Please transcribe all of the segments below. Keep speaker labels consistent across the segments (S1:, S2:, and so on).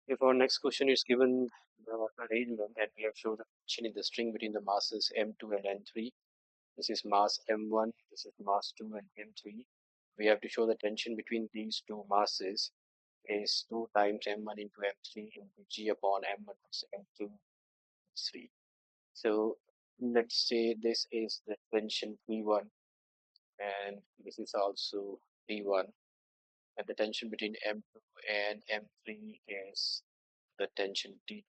S1: If our next question is given arrangement and we have shown the tension in the string between the masses m2 and n3, this is mass m1, this is mass 2 and m3. We have to show the tension between these two masses is 2 times m1 into m3 into g upon m1 plus m2 plus 3. So let's say this is the tension P1 and this is also P1, and the tension between m2 and m3 is the tension T2.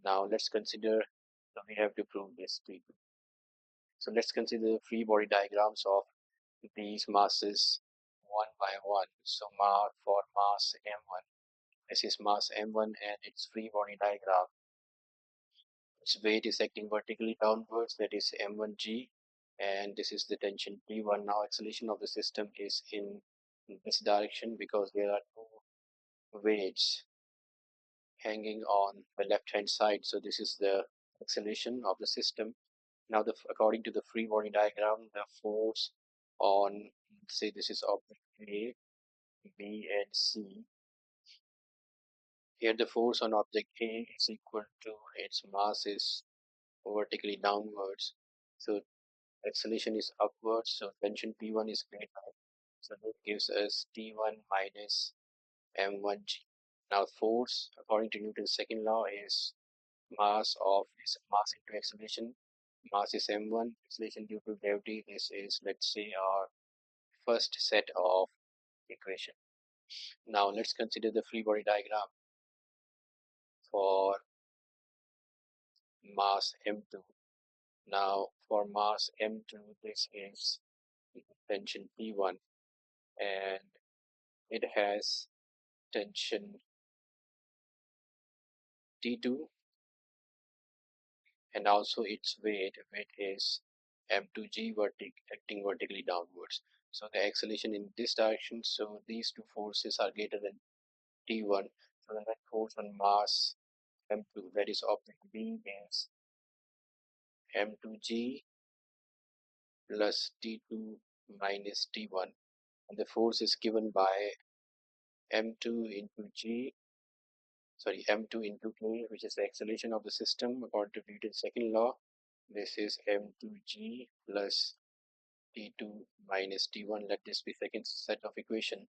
S1: Now let's consider, so we have to prove this T2. So let's consider the free body diagrams of these masses one by one. So for mass m1, this is mass m1 and its free body diagram. Its weight is acting vertically downwards, that is m1g, and this is the tension T1. Now acceleration of the system is in this direction because there are two weights hanging on the left hand side. So this is the acceleration of the system. Now, according to the free body diagram, the force on, say this is object A, B, and C. Here the force on object A is equal to its mass is vertically downwards. So acceleration is upwards. So tension P1 is greater. So that gives us T1 minus M1G. Now force, according to Newton's second law, is mass into acceleration. Mass is m1, acceleration due to gravity. This is, let's say, our first set of equation. Now let's consider the free body diagram for mass m2. Now for mass m2, this is tension P1 and it has tension T2 and also its weight is m2g acting vertically downwards. So the acceleration in this direction, so these two forces are greater than T1. So the net force on mass m2, that is object B, is m2g plus T2 minus T1. And the force is given by m2 into g, sorry, m2 into k, which is the acceleration of the system according to Newton's second law. This is m2g plus T2 minus T1. Let this be second set of equation.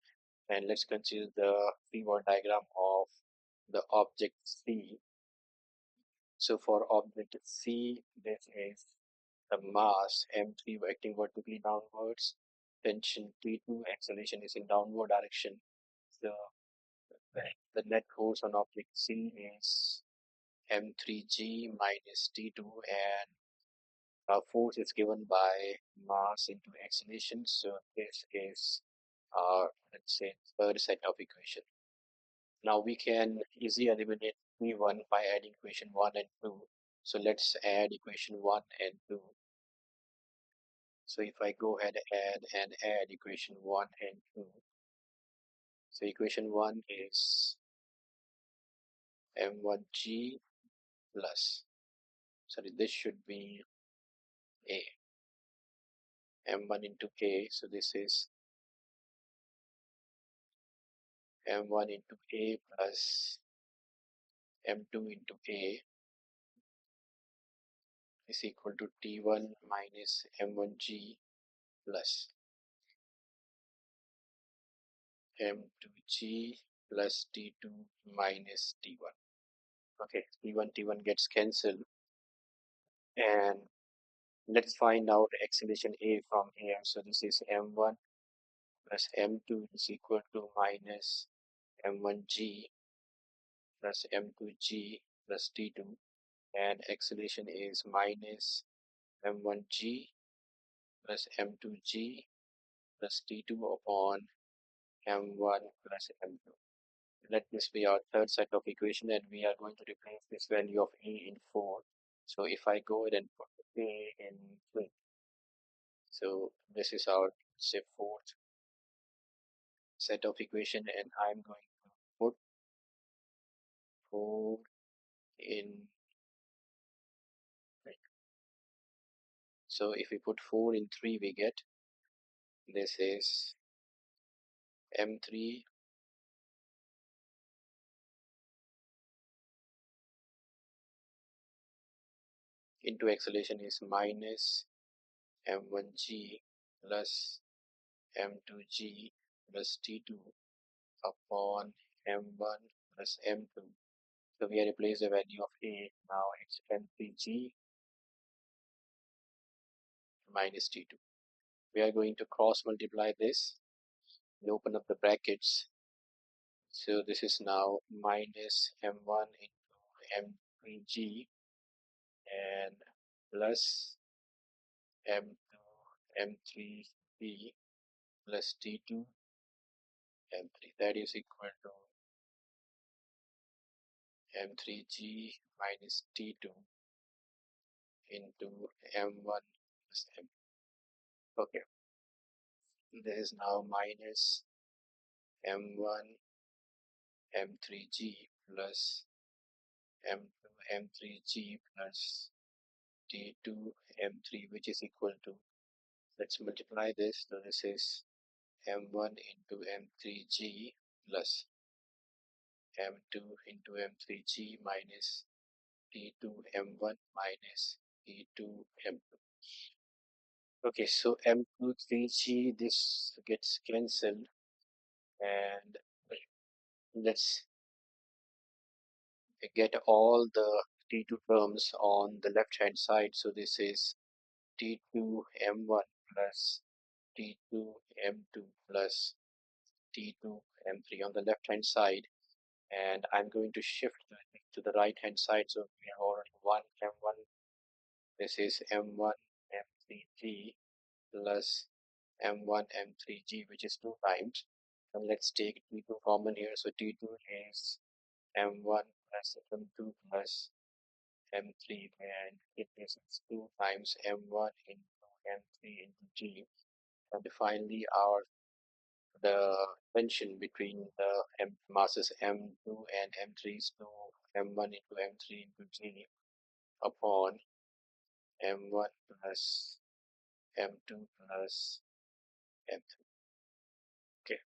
S1: And let's consider the free body diagram of the object C. So for object C, this is the mass m3 acting vertically downwards, tension T2, acceleration is in downward direction. So the net force on object C is m3g minus T2, and force is given by mass into acceleration. So this is our, let's say, third set of equation. Now we can easily eliminate P1 by adding equation 1 and 2. So let's add equation 1 and 2. So if I go ahead and add equation 1 and 2, so equation 1 is m1g plus, sorry, this should be a m1 into a, so this is m1 into a plus m2 into a is equal to t1 minus m1g plus m2g plus t2 minus t1. Okay, t1 gets cancelled, and let's find out acceleration A from here. So this is m1 plus m2 is equal to minus m1g plus m2g plus t2, and acceleration is minus m1g plus m2g plus t2 upon m1 plus m2. Let this be our third set of equation, and we are going to replace this value of A in 4. So if I go ahead and put A in 3, so this is our, say, fourth set of equation, and I'm going to put 4 in 3. So if we put 4 in 3, we get, this is m3 into acceleration is minus m1g plus m2g plus t2 upon m1 plus m2. So we have replaced the value of a. Now it's m3g minus t2. We are going to cross multiply this and open up the brackets. So this is now minus m1 into m3g and plus m2 m3b plus t2 m3. That is equal to m3g minus t2 into m1 plus m. Okay, this is now minus m1 m3g plus m2 m3g plus t2 m3, which is equal to, let's multiply this. So this is m1 into m3g plus m2 into m3g minus t2 m1 minus t2 m2. Okay, so m2 3g, this gets cancelled, and let's get all the t2 terms on the left hand side. So this is t2 m1 plus t2 m2 plus t2 m3 on the left hand side, and I'm going to shift to the right hand side. So we have already 1 m1, this is m1 m3g plus m1 m3g, which is 2 times, and let's take t2 common here. So t2 is m1 plus m2 plus m3, and it is 2 times m1 into m3 into g. And finally our the tension between the masses m2 and m3 is 2 m1 into m3 into g upon m1 plus m2 plus m3. Okay,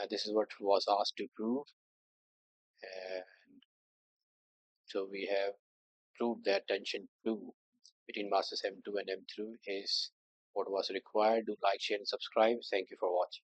S1: this is what was asked to prove, and so we have proved that tension 2 between masses m2 and m3 is what was required. Do like, share, and subscribe. Thank you for watching.